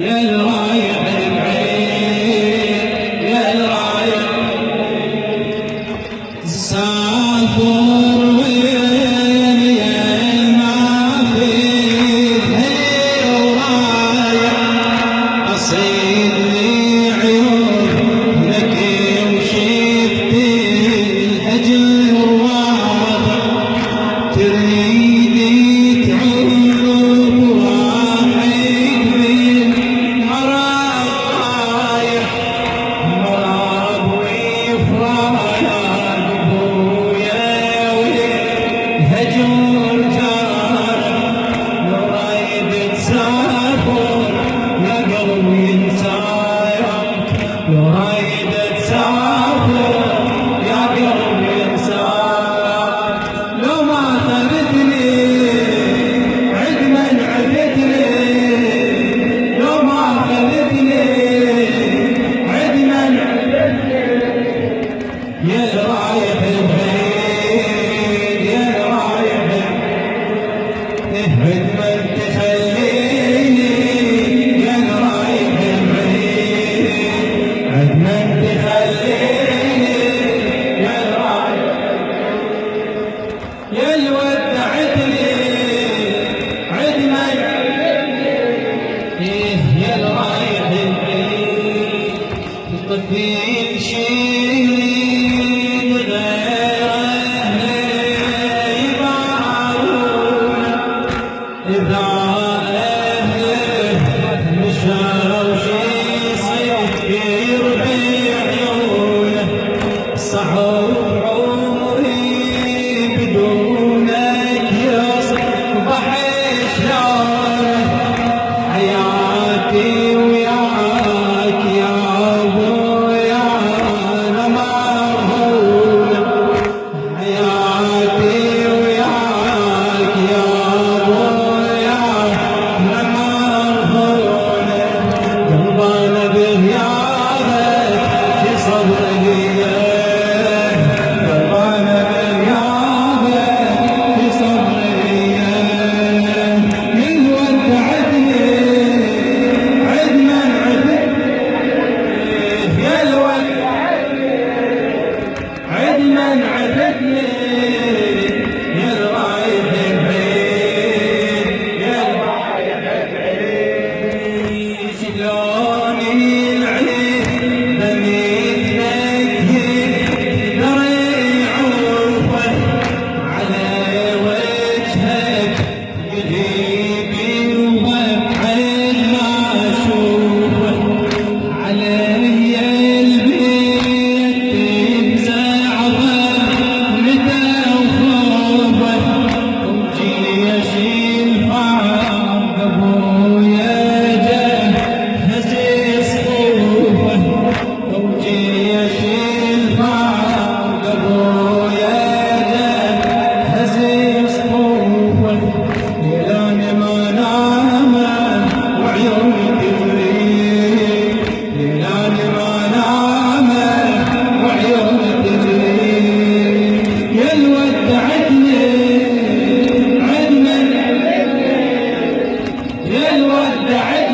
يا الرايح البعيد يا الرايح سافر وين يا المعفيد هي ورايح أصيد لي عيونك وشفت الهجر واضح تريدي تعود واحد من مرض رايح مرض وفراق ابويا والهجر جارك ورايد تسافر يا قلبي انساك ورايد تسافر يا قلبي انساك لو ما خذتني عد من عدتني لو ما خذتني عد من عدتني يا رايح بعيد يا رايح عد من تخليني يا رايح بعيد عد من تخليني يا رايح يا اللي ودعتني عد من يا الرايح البعيد طفيل شيء غيره يبارون إذا أهله مشوا شي صير بعيونه صعب عمري بدونك يصبح شلونه حياتي وياك يا ابويا انا مرهونه حياتي وياك يا ابويا انا مرهونه قلبنا بغيابك في صبري قلبنا بغيابك في صبري من ودعتني عد من عدتني يا الودعتني عد من عدتني يا الرايح بعيد يا الرايح بعيد شلون العين بنيت لك دري عوفه على وجهك قلبي وبعين ما اشوفه علي البيت تمزعضه متى وخوفه وجي اشيل فاق ابويا جهز صفوفه وجي اشيل فاق ابويا جهز صفوفه ليلان ما نام وعيوني تجري ليلان ما نام وعيوني تجري يا اللي ودعتني عد من يا اللي ودعتني